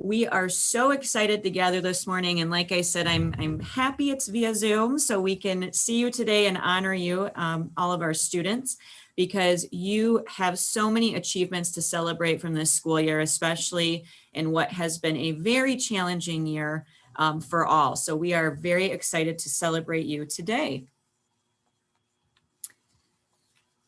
We are so excited to gather this morning. And like I said, I'm happy it's via Zoom so we can see you today and honor you, all of our students, because you have so many achievements to celebrate from this school year, especially in what has been a very challenging year for all. So we are very excited to celebrate you today.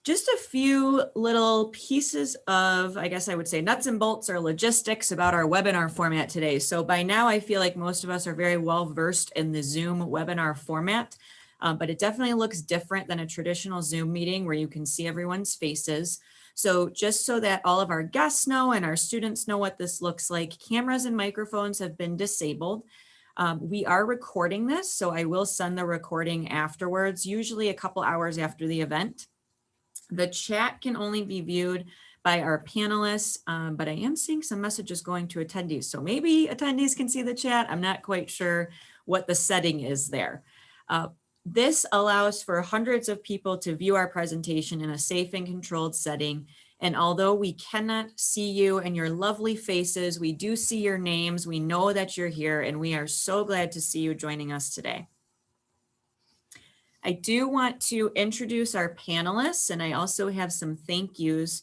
Just a few little pieces of, I guess I would say, nuts and bolts or logistics about our webinar format today. So by now, I feel like most of us are very well versed in the Zoom webinar format, but it definitely looks different than a traditional Zoom meeting where you can see everyone's faces. So just so that all of our guests know and our students know what this looks like, cameras and microphones have been disabled. We are recording this, so I will send the recording afterwards, usually a couple hours after the event. The chat can only be viewed by our panelists, but I am seeing some messages going to attendees. So maybe attendees can see the chat. I'm not quite sure what the setting is there. This allows for hundreds of people to view our presentation in a safe and controlled setting. And although we cannot see you and your lovely faces, we do see your names. We know that you're here, and we are so glad to see you joining us today. I do want to introduce our panelists, and I also have some thank yous.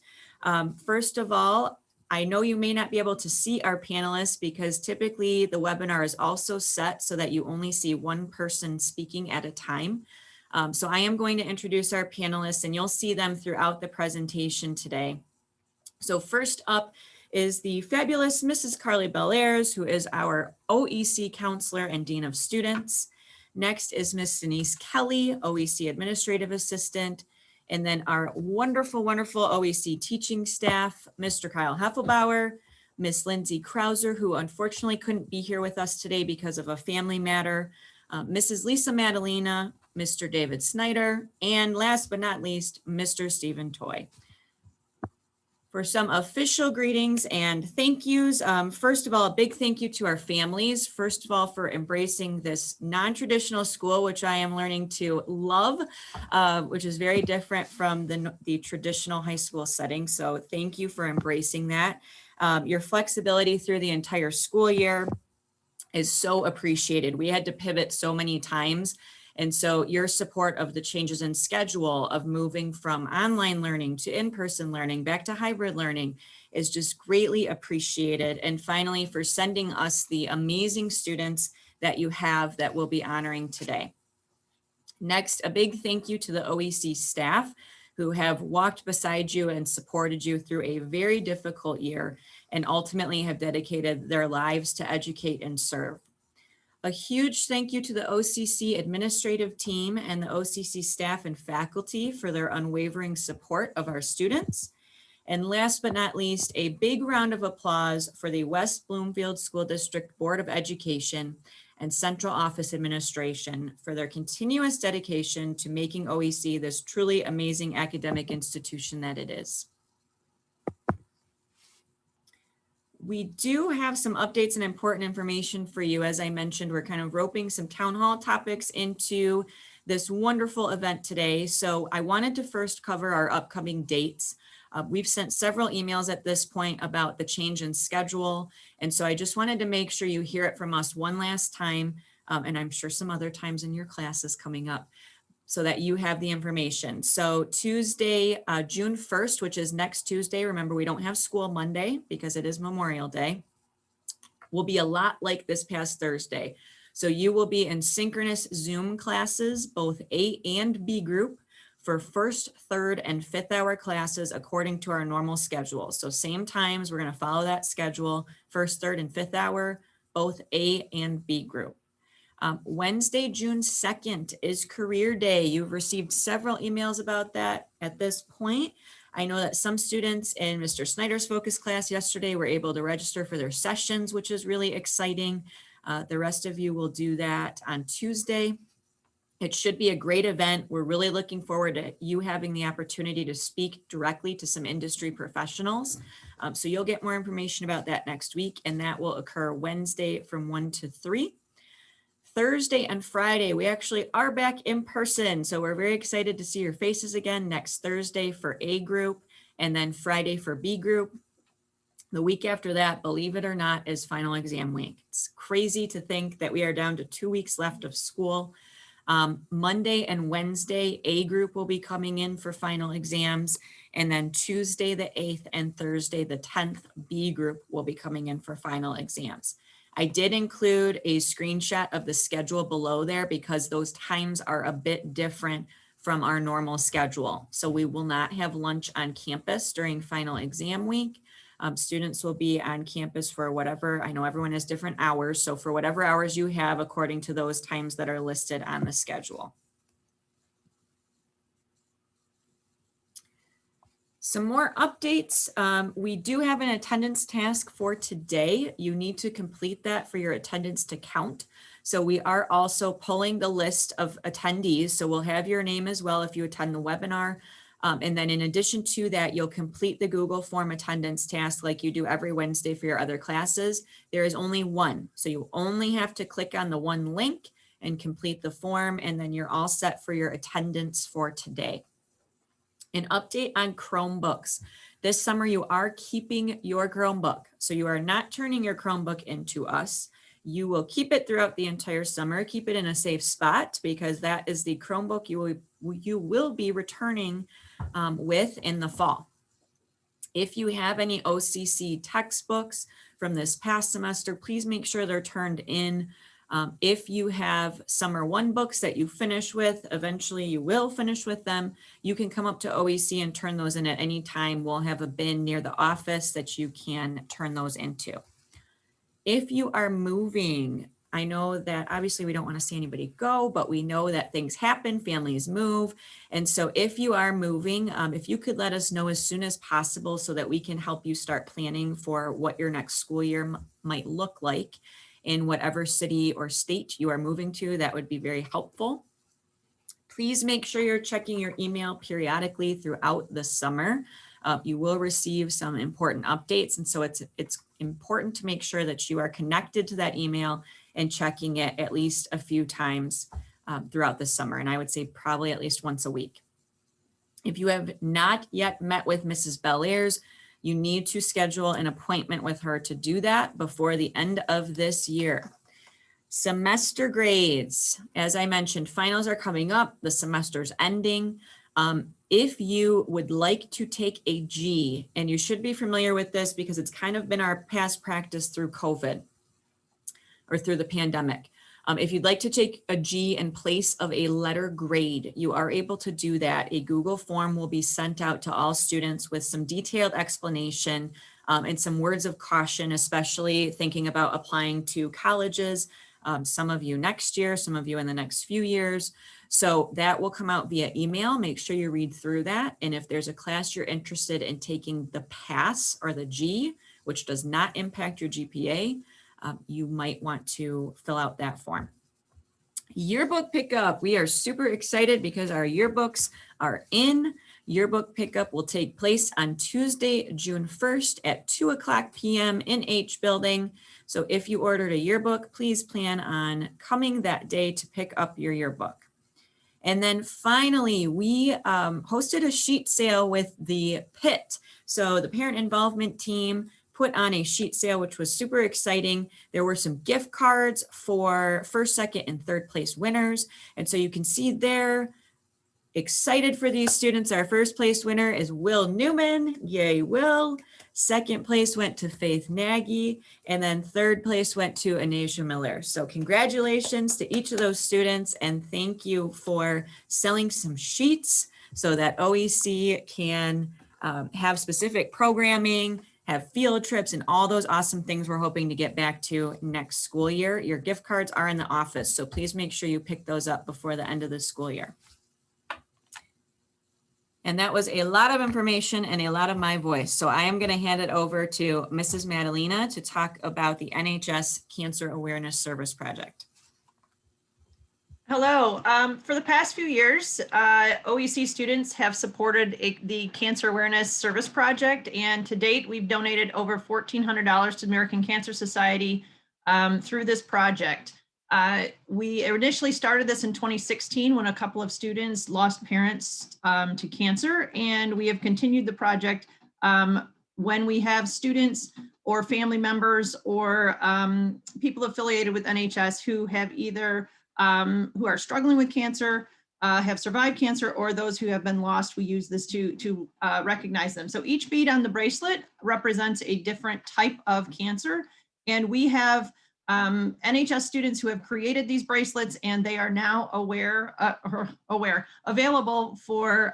First of all, I know you may not be able to see our panelists because typically the webinar is also set so that you only see one person speaking at a time. So I am going to introduce our panelists, and you'll see them throughout the presentation today. So first up is the fabulous Mrs. Carly Bel Airs, who is our OEC counselor and Dean of Students. Next is Ms. Denise Kelly, OEC Administrative Assistant, and then our wonderful, wonderful OEC teaching staff, Mr. Kyle Heffelbauer, Ms. Lindsay Krauser, who unfortunately couldn't be here with us today because of a family matter, Mrs. Lisa Madalena, Mr. David Snyder, and last but not least, Mr. Stephen Toy. For some official greetings and thank yous. First of all, a big thank you to our families. First of all, for embracing this non-traditional school, which I am learning to love, which is very different from the traditional high school setting. So thank you for embracing that. Your flexibility through the entire school year is so appreciated. We had to pivot so many times. And so your support of the changes in schedule of moving from online learning to in-person learning back to hybrid learning is just greatly appreciated. And finally, for sending us the amazing students that you have that we'll be honoring today. Next, a big thank you to the OEC staff who have walked beside you and supported you through a very difficult year and ultimately have dedicated their lives to educate and serve. A huge thank you to the OCC administrative team and the OCC staff and faculty for their unwavering support of our students. And last but not least, a big round of applause for the West Bloomfield School District Board of Education and Central Office Administration for their continuous dedication to making OEC this truly amazing academic institution that it is. We do have some updates and important information for you. As I mentioned, we're kind of roping some town hall topics into this wonderful event today. So I wanted to first cover our upcoming dates. We've sent several emails at this point about the change in schedule. And so I just wanted to make sure you hear it from us one last time. And I'm sure some other times in your classes coming up, so that you have the information. So Tuesday, June 1st, which is next Tuesday, remember we don't have school Monday because it is Memorial Day, will be a lot like this past Thursday. So you will be in synchronous Zoom classes, both A and B group, for first, third, and fifth hour classes according to our normal schedule. So same times, we're gonna follow that schedule, first, third, and fifth hour, both A and B group. Wednesday, June 2nd is Career Day. You've received several emails about that at this point. I know that some students in Mr. Snyder's focus class yesterday were able to register for their sessions, which is really exciting. The rest of you will do that on Tuesday. It should be a great event. We're really looking forward to you having the opportunity to speak directly to some industry professionals. So you'll get more information about that next week, and that will occur Wednesday from 1 to 3. Thursday and Friday, we actually are back in person. So we're very excited to see your faces again next Thursday for A group and then Friday for B group. The week after that, believe it or not, is final exam week. It's crazy to think that we are down to 2 weeks left of school. Monday and Wednesday, A group will be coming in for final exams. And then Tuesday, the 8th and Thursday, the 10th, B group will be coming in for final exams. I did include a screenshot of the schedule below there because those times are a bit different from our normal schedule. So we will not have lunch on campus during final exam week. Students will be on campus for whatever, I know everyone has different hours, so for whatever hours you have according to those times that are listed on the schedule. Some more updates. We do have an attendance task for today. You need to complete that for your attendance to count. So we are also pulling the list of attendees. So we'll have your name as well if you attend the webinar. And then in addition to that, you'll complete the Google Form attendance task like you do every Wednesday for your other classes. There is only one. So you only have to click on the one link and complete the form, and then you're all set for your attendance for today. An update on Chromebooks. This summer you are keeping your Chromebook. So you are not turning your Chromebook into us. You will keep it throughout the entire summer. Keep it in a safe spot because that is the Chromebook you will be returning with in the fall. If you have any OCC textbooks from this past semester, please make sure they're turned in. If you have summer 1 books that you finish with, eventually you will finish with them, you can come up to OEC and turn those in at any time. We'll have a bin near the office that you can turn those into. If you are moving, I know that obviously we don't want to see anybody go, but we know that things happen, families move. And so if you are moving, if you could let us know as soon as possible so that we can help you start planning for what your next school year might look like in whatever city or state you are moving to, that would be very helpful. Please make sure you're checking your email periodically throughout the summer. You will receive some important updates. And so it's important to make sure that you are connected to that email and checking it at least a few times throughout the summer. And I would say probably at least once a week. If you have not yet met with Mrs. Bel Airs, you need to schedule an appointment with her to do that before the end of this year. Semester grades, as I mentioned, finals are coming up, the semester's ending. If you would like to take a G, and you should be familiar with this because it's kind of been our past practice through COVID or through the pandemic. If you'd like to take a G in place of a letter grade, you are able to do that. A Google form will be sent out to all students with some detailed explanation and some words of caution, especially thinking about applying to colleges. Some of you next year, some of you in the next few years. So that will come out via email. Make sure you read through that. And if there's a class you're interested in taking the pass or the G, which does not impact your GPA, you might want to fill out that form. Yearbook pickup. We are super excited because our yearbooks are in. Yearbook pickup will take place on Tuesday, June 1st at 2:00 p.m. in H building. So if you ordered a yearbook, please plan on coming that day to pick up your yearbook. And then finally, we hosted a sheet sale with the PIT. So the parent involvement team put on a sheet sale, which was super exciting. There were some gift cards for first, second, and third place winners. And so you can see there, excited for these students. Our first place winner is Will Newman. Yay, Will. Second place went to Faith Nagy. And then third place went to Anasia Miller. So congratulations to each of those students. And thank you for selling some sheets so that OEC can have specific programming, have field trips, and all those awesome things we're hoping to get back to next school year. Your gift cards are in the office, so please make sure you pick those up before the end of the school year. And that was a lot of information and a lot of my voice. So I am going to hand it over to Mrs. Madalena to talk about the NHS Cancer Awareness Service Project. Hello. For the past few years, OEC students have supported the Cancer Awareness Service Project, and to date, we've donated over $1,400 to the American Cancer Society through this project. We initially started this in 2016 when a couple of students lost parents to cancer, and we have continued the project when we have students or family members or people affiliated with NHS who have either who are struggling with cancer, have survived cancer, or those who have been lost, we use this to recognize them. So each bead on the bracelet represents a different type of cancer. And we have NHS students who have created these bracelets, and they are now available for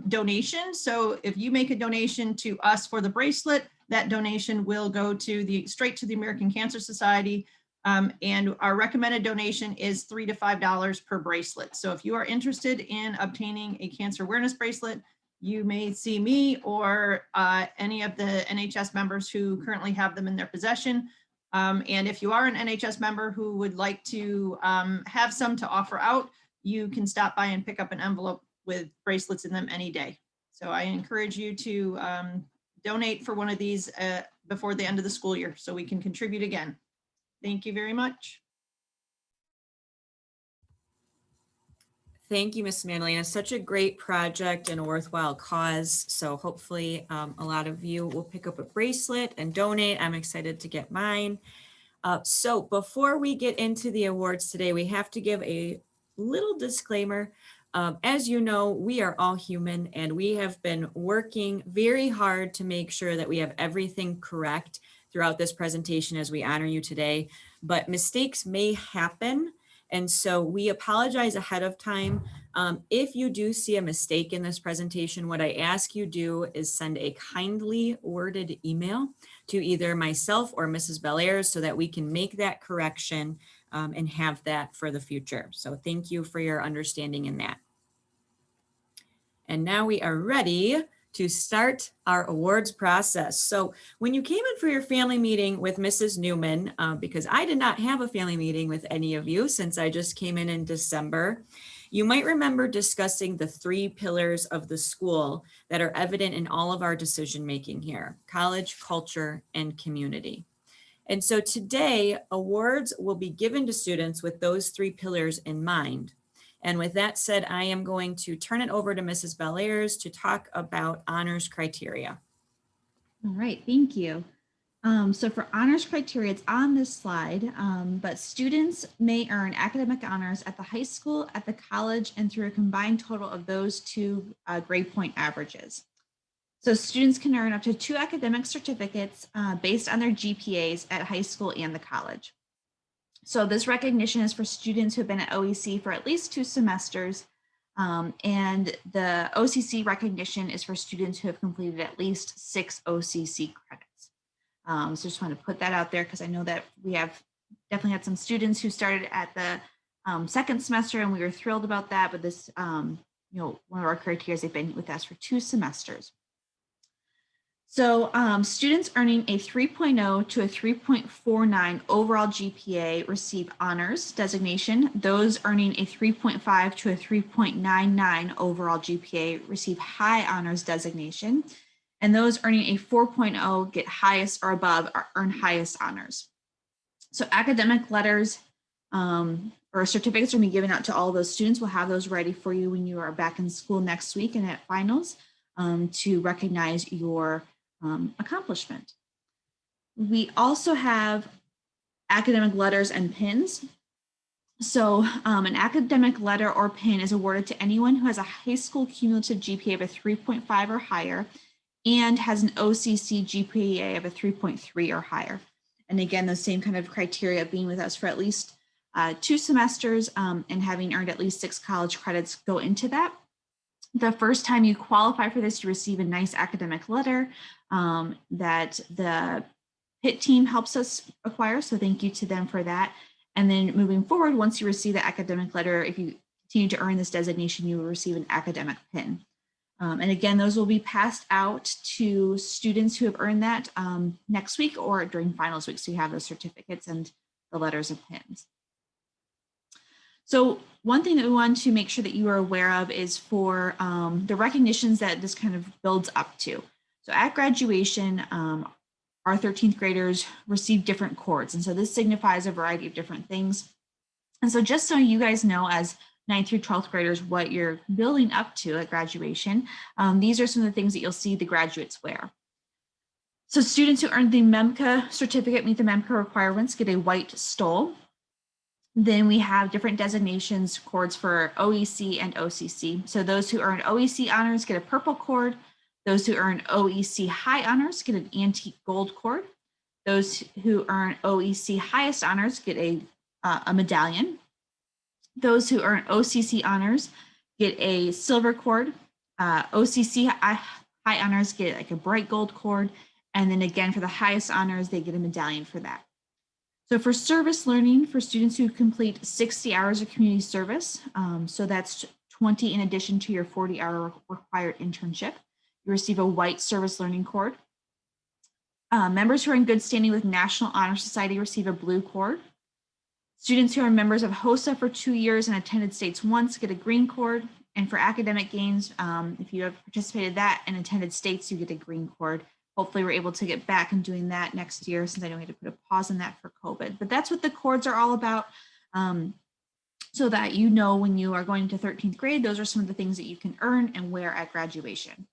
donation. So if you make a donation to us for the bracelet, that donation will go to straight to the American Cancer Society. And our recommended donation is $3 to $5 per bracelet. So if you are interested in obtaining a cancer awareness bracelet, you may see me or any of the NHS members who currently have them in their possession. And if you are an NHS member who would like to have some to offer out, you can stop by and pick up an envelope with bracelets in them any day. So I encourage you to donate for one of these before the end of the school year so we can contribute again. Thank you very much. Thank you, Ms. Madalena. Such a great project and a worthwhile cause. So hopefully a lot of you will pick up a bracelet and donate. I'm excited to get mine. So before we get into the awards today, we have to give a little disclaimer. As you know, we are all human, and we have been working very hard to make sure that we have everything correct throughout this presentation as we honor you today, but mistakes may happen. And so we apologize ahead of time. If you do see a mistake in this presentation, what I ask you do is send a kindly worded email to either myself or Mrs. Bel Airs so that we can make that correction and have that for the future. So thank you for your understanding in that. And now we are ready to start our awards process. So when you came in for your family meeting with Mrs. Newman, because I did not have a family meeting with any of you since I just came in December, you might remember discussing the 3 pillars of the school that are evident in all of our decision making here: college, culture, and community. And so today, awards will be given to students with those 3 pillars in mind. And with that said, I am going to turn it over to Mrs. Bel Airs to talk about honors criteria. All right, thank you. So for honors criteria, it's on this slide, but students may earn academic honors at the high school, at the college, and through a combined total of those 2 grade point averages. So students can earn up to 2 academic certificates based on their GPAs at high school and the college. So this recognition is for students who have been at OEC for at least 2 semesters, and the OCC recognition is for students who have completed at least 6 OCC credits. So just want to put that out there because I know that we have definitely had some students who started at the 2nd semester, and we were thrilled about that. But this, one of our criteria, they've been with us for 2 semesters. So students earning a 3.0 to a 3.49 overall GPA receive honors designation. Those earning a 3.5 to a 3.99 overall GPA receive high honors designation. And those earning a 4.0 get highest or above or earn highest honors. So academic letters or certificates are going to be given out to all those students. We'll have those ready for you when you are back in school next week and at finals to recognize your accomplishment. We also have academic letters and pins. So an academic letter or pin is awarded to anyone who has a high school cumulative GPA of a 3.5 or higher and has an OCC GPA of a 3.3 or higher. And again, those same kind of criteria of being with us for at least 2 semesters and having earned at least 6 college credits go into that. The first time you qualify for this, you receive a nice academic letter that the PIT team helps us acquire. So thank you to them for that. And then moving forward, once you receive the academic letter, if you continue to earn this designation, you will receive an academic pin. And again, those will be passed out to students who have earned that next week or during finals week. So you have those certificates and the letters and pins. So one thing that we want to make sure that you are aware of is for the recognitions that this kind of builds up to. So at graduation, our 13th graders receive different cords. And so this signifies a variety of different things. And so just so you guys know, as 9th through 12th graders, what you're building up to at graduation, these are some of the things that you'll see the graduates wear. So students who earned the Memca certificate, meet the Memca requirements, get a white stole. Then we have different designations cords for OEC and OCC. So those who earn OEC honors get a purple cord. Those who earn OEC high honors get an antique gold cord. Those who earn OEC highest honors get a medallion. Those who earn OCC honors get a silver cord. OCC high honors get like a bright gold cord. And then again, for the highest honors, they get a medallion for that. So for service learning, for students who complete 60 hours of community service, so that's 20 in addition to your 40-hour required internship, you receive a white service learning cord. Members who are in good standing with National Honor Society receive a blue cord. Students who are members of HOSA for 2 years and attended states once get a green cord. And for academic gains, if you have participated that and attended states, you get a green cord. Hopefully we're able to get back and doing that next year, since I know we had to put a pause on that for COVID. But that's what the cords are all about, so that you know when you are going to 13th grade, those are some of the things that you can earn and wear at graduation.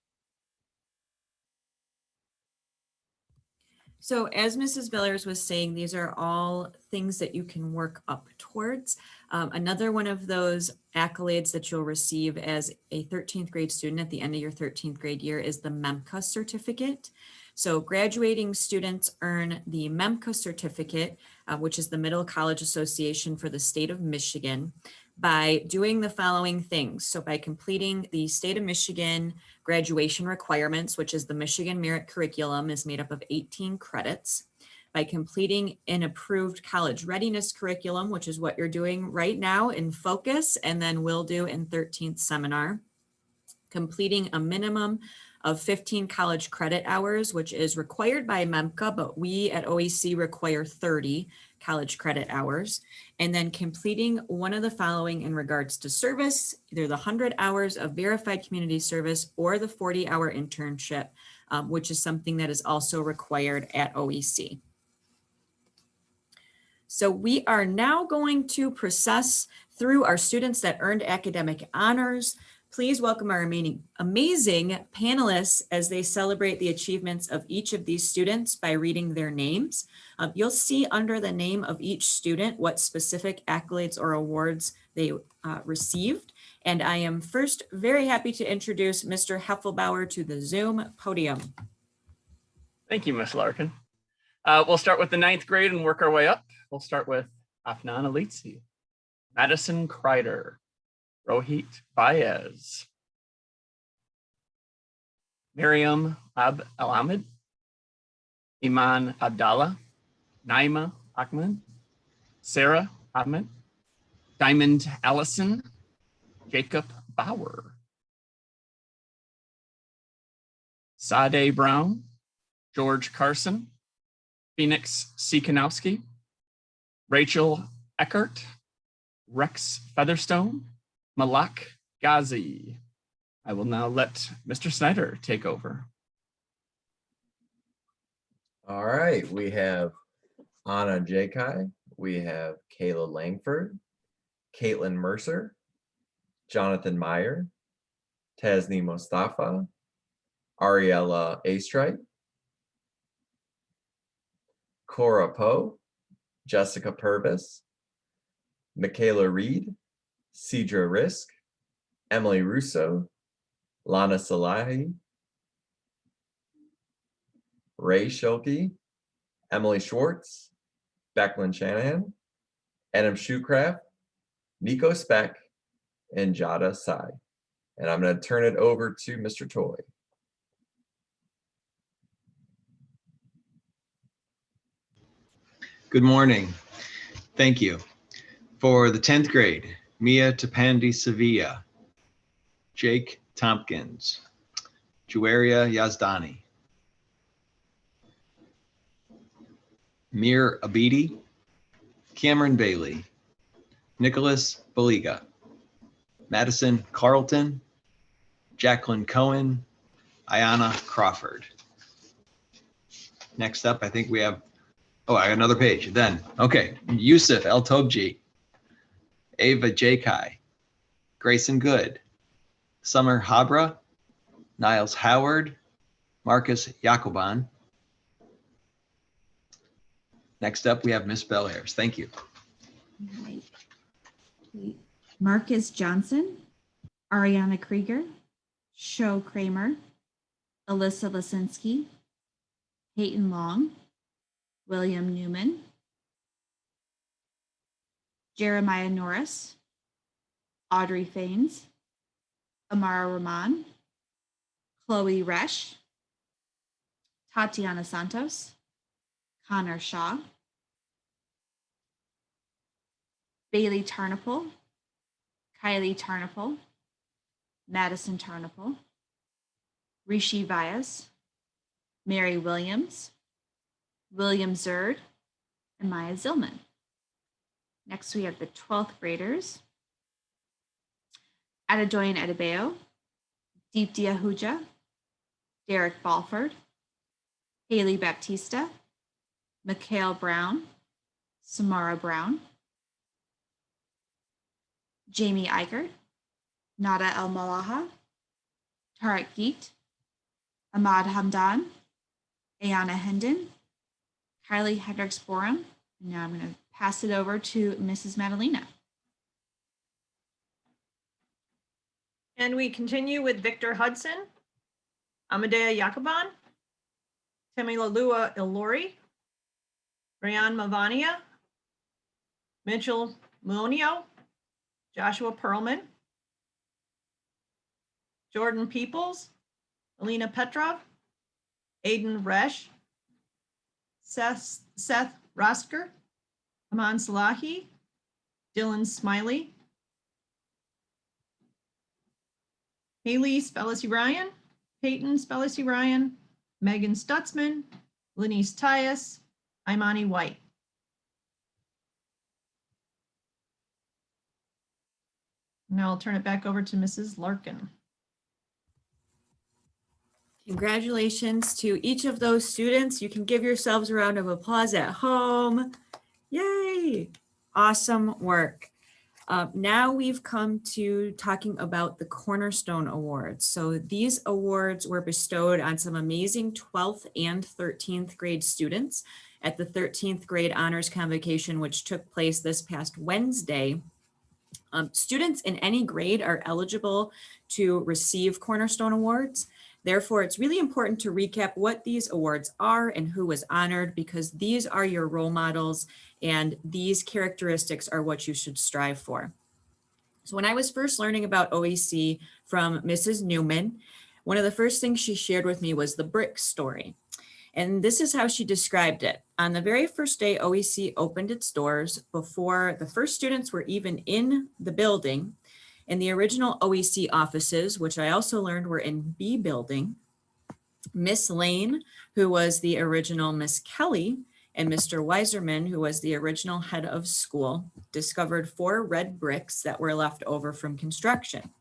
So as Mrs. Bel Airs was saying, these are all things that you can work up towards. Another one of those accolades that you'll receive as a 13th grade student at the end of your 13th grade year is the Memca Certificate. So graduating students earn the Memco Certificate, which is the Middle College Association for the state of Michigan, by doing the following things. So by completing the state of Michigan graduation requirements, which is the Michigan Merit Curriculum, is made up of 18 credits. By completing an approved college readiness curriculum, which is what you're doing right now in Focus, and then will do in 13th seminar. Completing a minimum of 15 college credit hours, which is required by Memca, but we at OEC require 30 college credit hours. And then completing one of the following in regards to service, either the 100 hours of verified community service or the 40-hour internship, which is something that is also required at OEC. So we are now going to process through our students that earned academic honors. Please welcome our amazing panelists as they celebrate the achievements of each of these students by reading their names. You'll see under the name of each student what specific accolades or awards they received. And I am first very happy to introduce Mr. Heffelbauer to the Zoom podium. Thank you, Ms. Larkin. We'll start with the 9th grade and work our way up. We'll start with Afnan Alitsi, Madison Kreider, Rohit Baez, Miriam Al-Ahmed, Iman Abdallah, Naima Ahmed, Sarah Ahmed, Diamond Allison, Jacob Bauer, Sade Brown, George Carson, Phoenix Sekanowski, Rachel Eckert, Rex Featherstone, Malak Ghazi. I will now let Mr. Snyder take over. All right, we have Anna Jakai, we have Kayla Langford, Caitlin Mercer, Jonathan Meyer, Tasni Mustafa, Ariella Astrite, Cora Poe, Jessica Purvis, Michaela Reed, Cedra Risk, Emily Russo, Lana Salahi, Ray Schulke, Emily Schwartz, Becklin Shanahan, Adam Shoecraft, Nico Speck, and Jada Sai. And I'm going to turn it over to Mr. Toy. Good morning. Thank you. For the 10th grade, Mia Tapandi Sevilla, Jake Tompkins, Juaria Yazdani, Mir Abidi, Cameron Bailey, Nicholas Baliga, Madison Carlton, Jacqueline Cohen, Ayana Crawford. Next up, I think we have, oh, I got another page then. Okay, Yusuf El Tobji, Ava Jakai, Grayson Good, Summer Habra, Niles Howard, Marcus Yacoban, Next up, we have Miss Bel Airs. Thank you. All right. Great. Marcus Johnson, Ariana Krieger, Sho Kramer, Alyssa Lisinski, Peyton Long, William Newman, Jeremiah Norris, Audrey Faines, Amara Rahman, Chloe Resch, Tatiana Santos, Connor Shaw, Bailey Tarnapole, Kylie Tarnapole, Madison Tarnapole, Rishi Vyas, Mary Williams, William Zerd, and Maya Zillman. Next, we have the 12th graders. Adedoyin Adebayo, Deepti Ahuja, Derek Balford, Haley Baptista, Mikhail Brown, Samara Brown, Jamie Eichert, Nada El Malaha, Tarek Geet, Ahmad Hamdan, Ayana Hendon, Kylie Hendricks Borum. Now I'm going to pass it over to Mrs. Madalena. And we continue with Victor Hudson, Amadea Yacoban, Temilalua Ilori, Rayan Mavania, Mitchell Monio, Joshua Perlman, Jordan Peoples, Alina Petrov, Aiden Resch, Seth Rosker, Aman Salahi, Dylan Smiley, Haley Spellisy Ryan, Peyton Spellisy Ryan, Megan Stutzman, Lenise Tyus, Imani White. Now I'll turn it back over to Mrs. Larkin. Congratulations to each of those students. You can give yourselves a round of applause at home. Yay! Awesome work. Now we've come to talking about the Cornerstone Awards. So these awards were bestowed on some amazing 12th and 13th grade students at the 13th grade Honors Convocation, which took place this past Wednesday. Students in any grade are eligible to receive Cornerstone Awards. Therefore, it's really important to recap what these awards are and who was honored, because these are your role models and these characteristics are what you should strive for. So when I was first learning about OEC from Mrs. Newman, one of the first things she shared with me was the brick story. And this is how she described it. On the very first day OEC opened its doors, before the first students were even in the building, in the original OEC offices, which I also learned were in B building, Miss Lane, who was the original Miss Kelly, and Mr. Weiserman, who was the original head of school, discovered 4 red bricks that were left over from construction.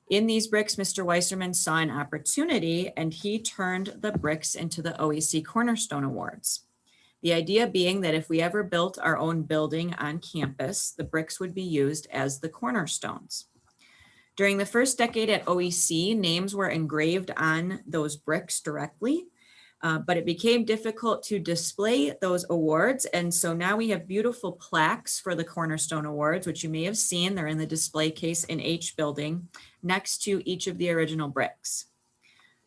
In these bricks, Mr. Weiserman saw an opportunity and he turned the bricks into the OEC Cornerstone Awards. The idea being that if we ever built our own building on campus, the bricks would be used as the cornerstones. During the first decade at OEC, names were engraved on those bricks directly, but it became difficult to display those awards. And so now we have beautiful plaques for the Cornerstone Awards, which you may have seen. They're in the display case in H building next to each of the original bricks.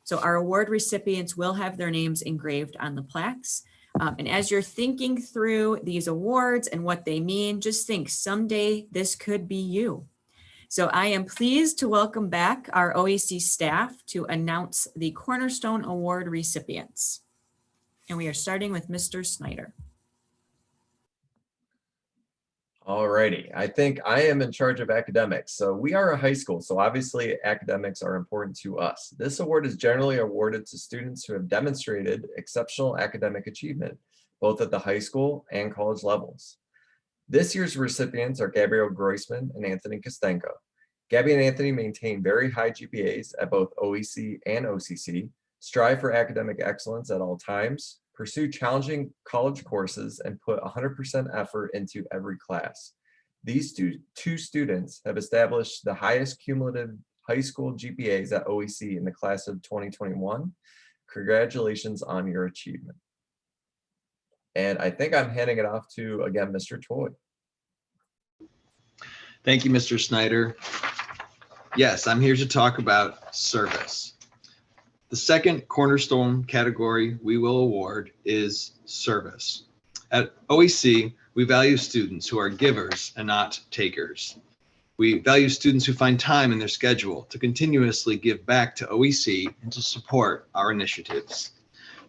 So our award recipients will have their names engraved on the plaques. And as you're thinking through these awards and what they mean, just think someday this could be you. So I am pleased to welcome back our OEC staff to announce the Cornerstone Award recipients. And we are starting with Mr. Snyder. All righty. I think I am in charge of academics. So we are a high school, so obviously academics are important to us. This award is generally awarded to students who have demonstrated exceptional academic achievement, both at the high school and college levels. This year's recipients are Gabrielle Groisman and Anthony Kostenko. Gabby and Anthony maintain very high GPAs at both OEC and OCC, strive for academic excellence at all times, pursue challenging college courses, and put 100% effort into every class. These two students have established the highest cumulative high school GPAs at OEC in the class of 2021. Congratulations on your achievement. And I think I'm handing it off to, again, Mr. Choi. Thank you, Mr. Snyder. Yes, I'm here to talk about service. The second cornerstone category we will award is service. At OEC, we value students who are givers and not takers. We value students who find time in their schedule to continuously give back to OEC and to support our initiatives.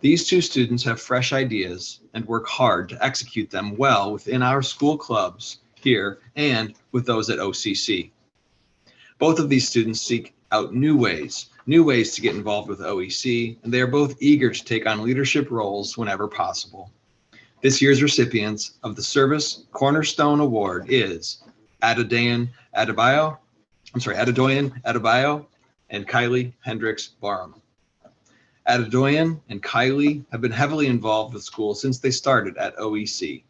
These two students have fresh ideas and work hard to execute them well within our school clubs here and with those at OCC. Both of these students seek out new ways to get involved with OEC, and they are both eager to take on leadership roles whenever possible. This year's recipients of the Service Cornerstone Award is Adedoyin Adebayo and Kylie Hendricks Barham. Adedoyin and Kylie have been heavily involved with school since they started at OEC.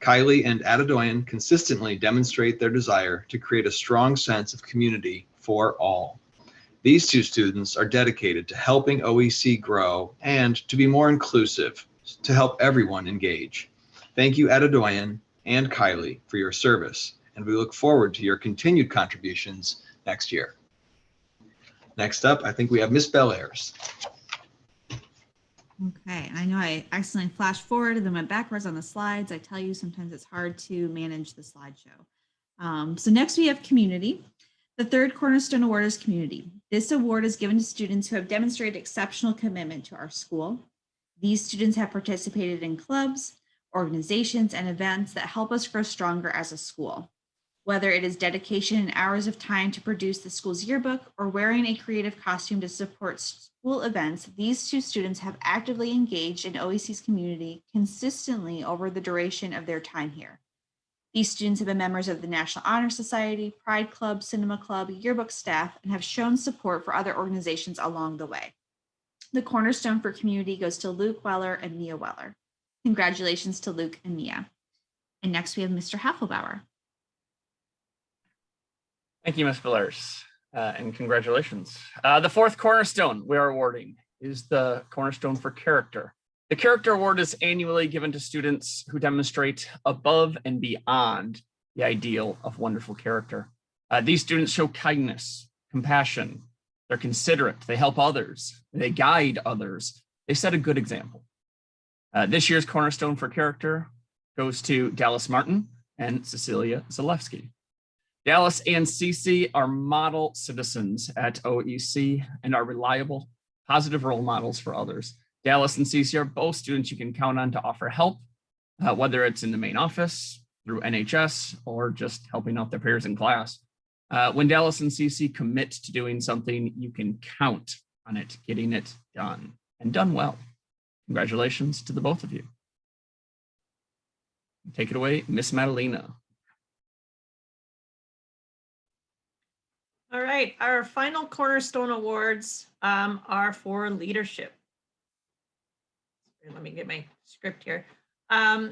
Kylie and Adedoyin consistently demonstrate their desire to create a strong sense of community for all. These two students are dedicated to helping OEC grow and to be more inclusive, to help everyone engage. Thank you, Adedoyin and Kylie, for your service, and we look forward to your continued contributions next year. Next up, I think we have Miss Bel Airs. Okay, I know I accidentally flashed forward and then went backwards on the slides. I tell you, sometimes it's hard to manage the slideshow. So next we have community. The third Cornerstone Award is community. This award is given to students who have demonstrated exceptional commitment to our school. These students have participated in clubs, organizations, and events that help us grow stronger as a school. Whether it is dedication and hours of time to produce the school's yearbook or wearing a creative costume to support school events, these two students have actively engaged in OEC's community consistently over the duration of their time here. These students have been members of the National Honor Society, Pride Club, Cinema Club, yearbook staff, and have shown support for other organizations along the way. The Cornerstone for Community goes to Luke Weller and Mia Weller. Congratulations to Luke and Mia. And next we have Mr. Hasselbauer. Thank you, Ms. Bel Airs, and congratulations. The fourth Cornerstone we are awarding is the Cornerstone for Character. The Character Award is annually given to students who demonstrate above and beyond the ideal of wonderful character. These students show kindness, compassion, they're considerate, they help others, they guide others, they set a good example. This year's Cornerstone for Character goes to Dallas Martin and Cecilia Zalewski. Dallas and Cece are model citizens at OEC and are reliable, positive role models for others. Dallas and Cece are both students you can count on to offer help, whether it's in the main office, through NHS, or just helping out their peers in class. When Dallas and Cece commit to doing something, you can count on it getting it done, and done well. Congratulations to the both of you. Take it away, Miss Madalena. All right, our final Cornerstone Awards are for leadership. Let me get my script here.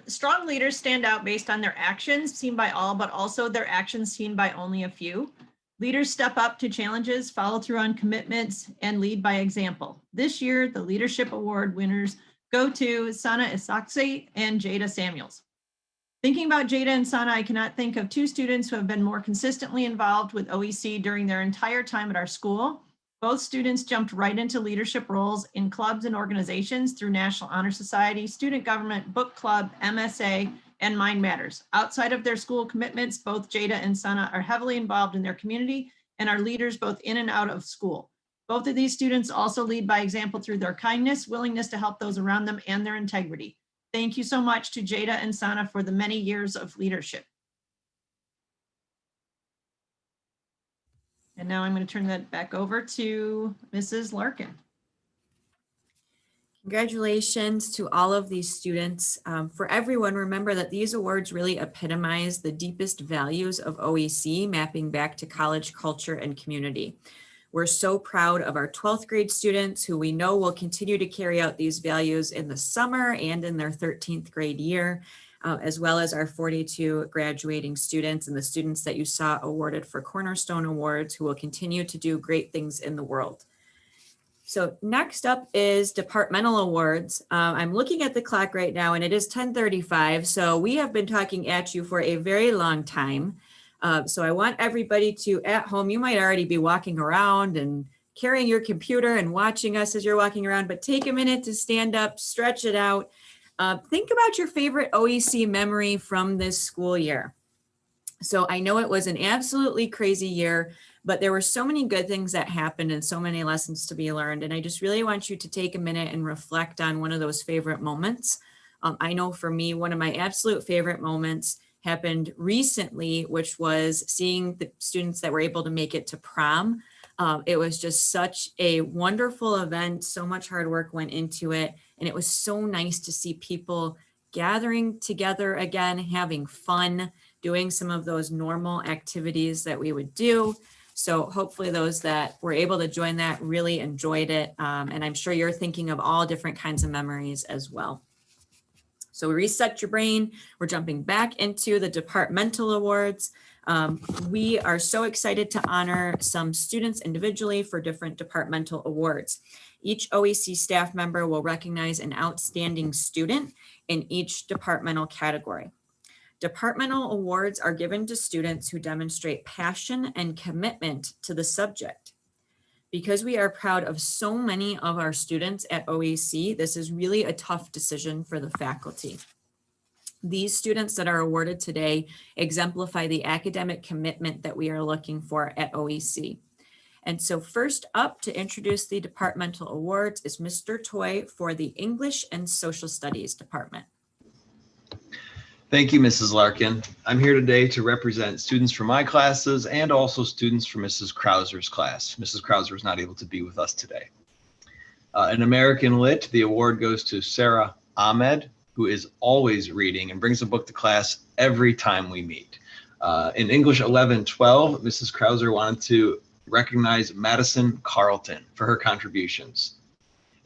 Strong leaders stand out based on their actions seen by all, but also their actions seen by only a few. Leaders step up to challenges, follow through on commitments, and lead by example. This year, the Leadership Award winners go to Sana Isakse and Jada Samuels. Thinking about Jada and Sana, I cannot think of two students who have been more consistently involved with OEC during their entire time at our school. Both students jumped right into leadership roles in clubs and organizations through National Honor Society, Student Government, Book Club, MSA, and Mind Matters. Outside of their school commitments, both Jada and Sana are heavily involved in their community and are leaders both in and out of school. Both of these students also lead by example through their kindness, willingness to help those around them, and their integrity. Thank you so much to Jada and Sana for the many years of leadership. And now I'm going to turn that back over to Mrs. Larkin. Congratulations to all of these students. For everyone, remember that these awards really epitomize the deepest values of OEC, mapping back to college culture and community. We're so proud of our 12th grade students who we know will continue to carry out these values in the summer and in their 13th grade year, as well as our 42 graduating students and the students that you saw awarded for Cornerstone Awards who will continue to do great things in the world. So next up is departmental awards. I'm looking at the clock right now and it is 10:35. So we have been talking at you for a very long time. So I want everybody to, at home, you might already be walking around and carrying your computer and watching us as you're walking around, but take a minute to stand up, stretch it out. Think about your favorite OEC memory from this school year. So I know it was an absolutely crazy year, but there were so many good things that happened and so many lessons to be learned. And I just really want you to take a minute and reflect on one of those favorite moments. I know for me, one of my absolute favorite moments happened recently, which was seeing the students that were able to make it to prom. It was just such a wonderful event. So much hard work went into it. And it was so nice to see people gathering together again, having fun, doing some of those normal activities that we would do. So hopefully those that were able to join that really enjoyed it. And I'm sure you're thinking of all different kinds of memories as well. So reset your brain. We're jumping back into the departmental awards. We are so excited to honor some students individually for different departmental awards. Each OEC staff member will recognize an outstanding student in each departmental category. Departmental awards are given to students who demonstrate passion and commitment to the subject. Because we are proud of so many of our students at OEC, this is really a tough decision for the faculty. These students that are awarded today exemplify the academic commitment that we are looking for at OEC. And so first up to introduce the departmental awards is Mr. Toy for the English and Social Studies Department. Thank you, Mrs. Larkin. I'm here today to represent students from my classes and also students from Mrs. Krauser's class. Mrs. Krauser is not able to be with us today. In American Lit, the award goes to Sarah Ahmed, who is always reading and brings a book to class every time we meet. In English 11-12, Mrs. Krauser wanted to recognize Madison Carlton for her contributions.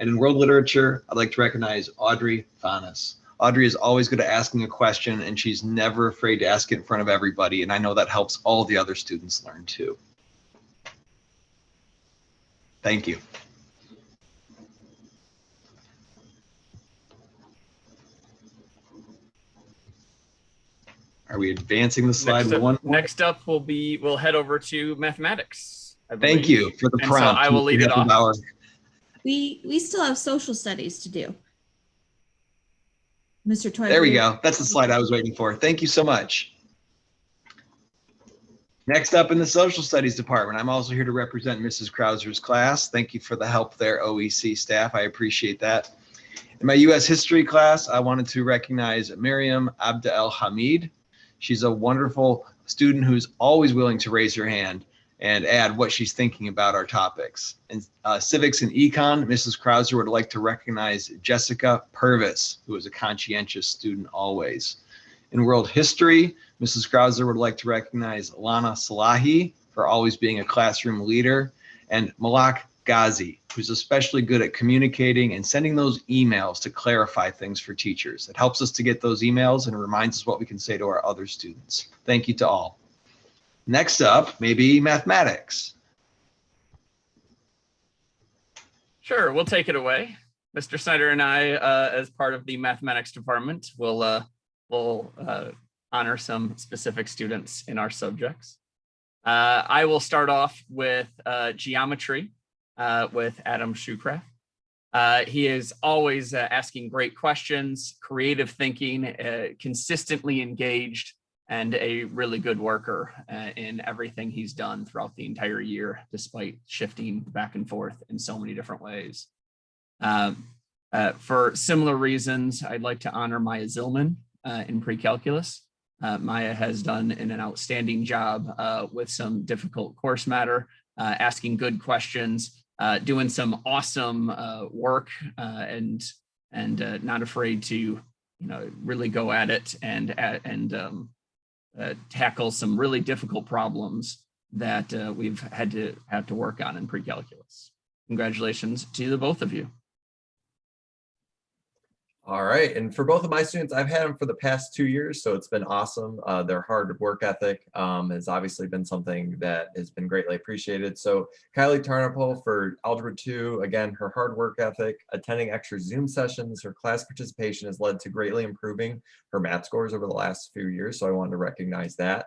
And in world literature, I'd like to recognize Audrey Fanas. Audrey is always good at asking a question and she's never afraid to ask it in front of everybody. And I know that helps all the other students learn too. Thank you. Are we advancing the slide? Next up we'll head over to mathematics. Thank you for the prompt. So I will lead it off. We still have social studies to do. Mr. Toy. There we go. That's the slide I was waiting for. Thank you so much. Next up in the social studies department, I'm also here to represent Mrs. Krauser's class. Thank you for the help there, OEC staff. I appreciate that. In my U.S. history class, I wanted to recognize Miriam Abdel Hamid. She's a wonderful student who's always willing to raise her hand and add what she's thinking about our topics. And civics and econ, Mrs. Krauser would like to recognize Jessica Purvis, who is a conscientious student always. In world history, Mrs. Krauser would like to recognize Lana Salahi for always being a classroom leader, and Malak Ghazi, who's especially good at communicating and sending those emails to clarify things for teachers. It helps us to get those emails and reminds us what we can say to our other students. Thank you to all. Next up, maybe mathematics. Sure, we'll take it away. Mr. Snyder and I, as part of the mathematics department, will honor some specific students in our subjects. I will start off with geometry with Adam Shoecraft. He is always asking great questions, creative thinking, consistently engaged, and a really good worker in everything he's done throughout the entire year, despite shifting back and forth in so many different ways. For similar reasons, I'd like to honor Maya Zillman in pre-calculus. Maya has done an outstanding job with some difficult course matter, asking good questions, doing some awesome work, and not afraid to really go at it and tackle some really difficult problems that we've had to work on in pre-calculus. Congratulations to the both of you. All right, and for both of my students, I've had them for the past 2 years, so it's been awesome. Their hard work ethic has obviously been something that has been greatly appreciated. So Kylie Tarnapol for Algebra 2, again, her hard work ethic, attending extra Zoom sessions, her class participation has led to greatly improving her math scores over the last few years, so I wanted to recognize that.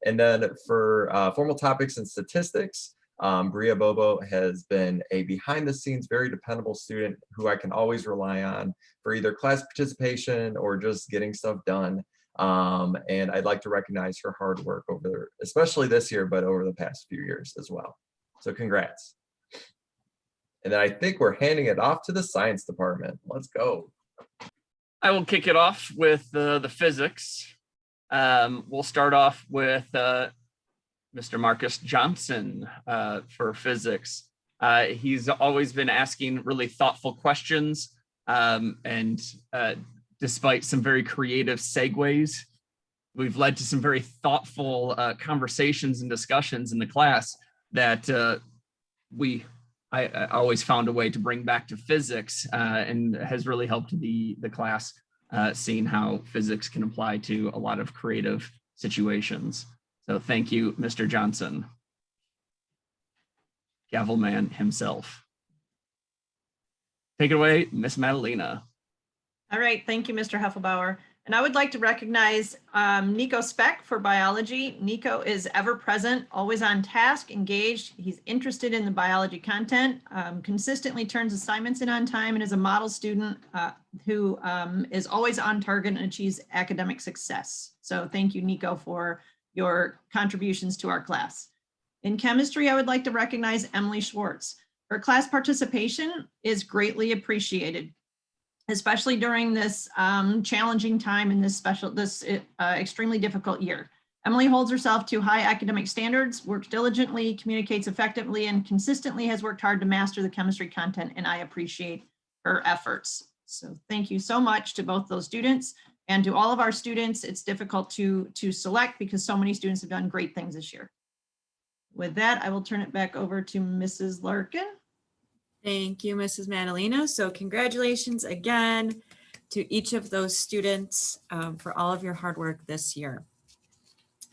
And then for formal topics and statistics, Bria Bobo has been a behind the scenes, very dependable student who I can always rely on for either class participation or just getting stuff done. And I'd like to recognize her hard work over, especially this year, but over the past few years as well. So congrats. And then I think we're handing it off to the science department. Let's go. I will kick it off with the physics. We'll start off with Mr. Marcus Johnson for physics. He's always been asking really thoughtful questions, and despite some very creative segues, we've led to some very thoughtful conversations and discussions in the class that I always found a way to bring back to physics, and has really helped the class seeing how physics can apply to a lot of creative situations. So thank you, Mr. Johnson. Gavelman himself. Take it away, Miss Madalena. All right, thank you, Mr. Heffelbauer. And I would like to recognize Nico Speck for biology. Nico is ever present, always on task, engaged. He's interested in the biology content, consistently turns assignments in on time, and is a model student who is always on target and achieves academic success. So thank you, Nico, for your contributions to our class. In chemistry, I would like to recognize Emily Schwartz. Her class participation is greatly appreciated, especially during this challenging time in this extremely difficult year. Emily holds herself to high academic standards, works diligently, communicates effectively, and consistently has worked hard to master the chemistry content, and I appreciate her efforts. So thank you so much to both those students. And to all of our students, it's difficult to select because so many students have done great things this year. With that, I will turn it back over to Mrs. Larkin. Thank you, Mrs. Madalena. So congratulations again to each of those students for all of your hard work this year.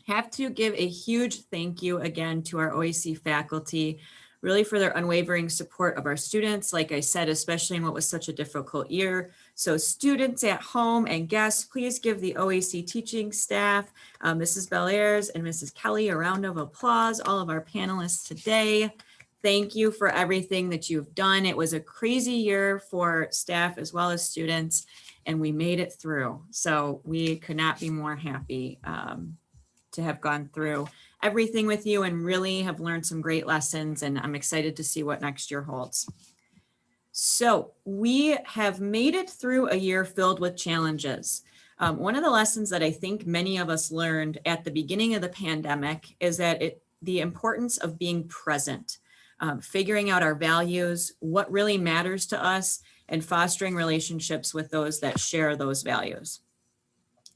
Have to give a huge thank you again to our OEC faculty, really for their unwavering support of our students, like I said, especially in what was such a difficult year. So students at home and guests, please give the OEC teaching staff, Mrs. Bel Airs and Mrs. Kelly, a round of applause, all of our panelists today. Thank you for everything that you've done. It was a crazy year for staff as well as students, and we made it through. So we could not be more happy to have gone through everything with you and really have learned some great lessons, and I'm excited to see what next year holds. So we have made it through a year filled with challenges. One of the lessons that I think many of us learned at the beginning of the pandemic is that the importance of being present, figuring out our values, what really matters to us, and fostering relationships with those that share those values.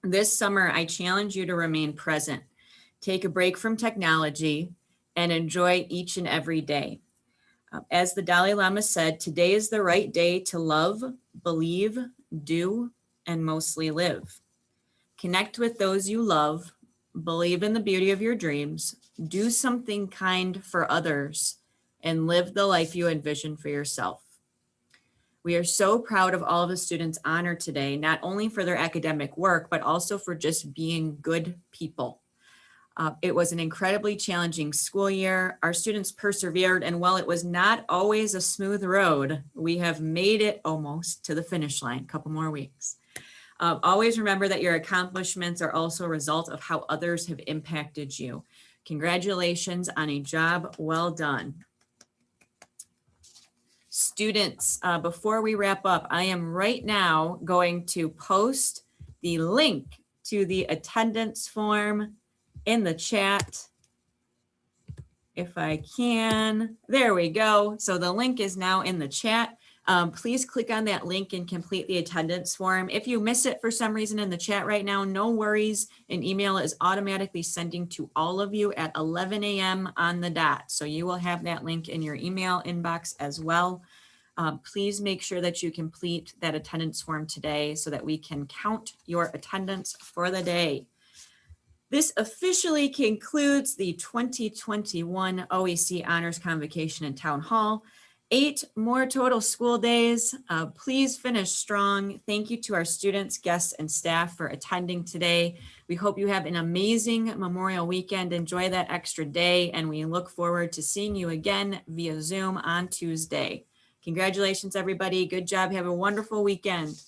This summer, I challenge you to remain present, take a break from technology, and enjoy each and every day. As the Dalai Lama said, today is the right day to love, believe, do, and mostly live. Connect with those you love, believe in the beauty of your dreams, do something kind for others, and live the life you envision for yourself. We are so proud of all of the students honored today, not only for their academic work, but also for just being good people. It was an incredibly challenging school year. Our students persevered, and while it was not always a smooth road, we have made it almost to the finish line, a couple more weeks. Always remember that your accomplishments are also a result of how others have impacted you. Congratulations on a job well done. Students, before we wrap up, I am right now going to post the link to the attendance form in the chat. If I can, there we go. So the link is now in the chat. Please click on that link and complete the attendance form. If you miss it for some reason in the chat right now, no worries. An email is automatically sending to all of you at 11 a.m. on the dot. So you will have that link in your email inbox as well. Please make sure that you complete that attendance form today so that we can count your attendance for the day. This officially concludes the 2021 OEC Honors Convocation and Town Hall. 8 more total school days. Please finish strong. Thank you to our students, guests, and staff for attending today. We hope you have an amazing Memorial Weekend. Enjoy that extra day, and we look forward to seeing you again via Zoom on Tuesday. Congratulations, everybody. Good job. Have a wonderful weekend.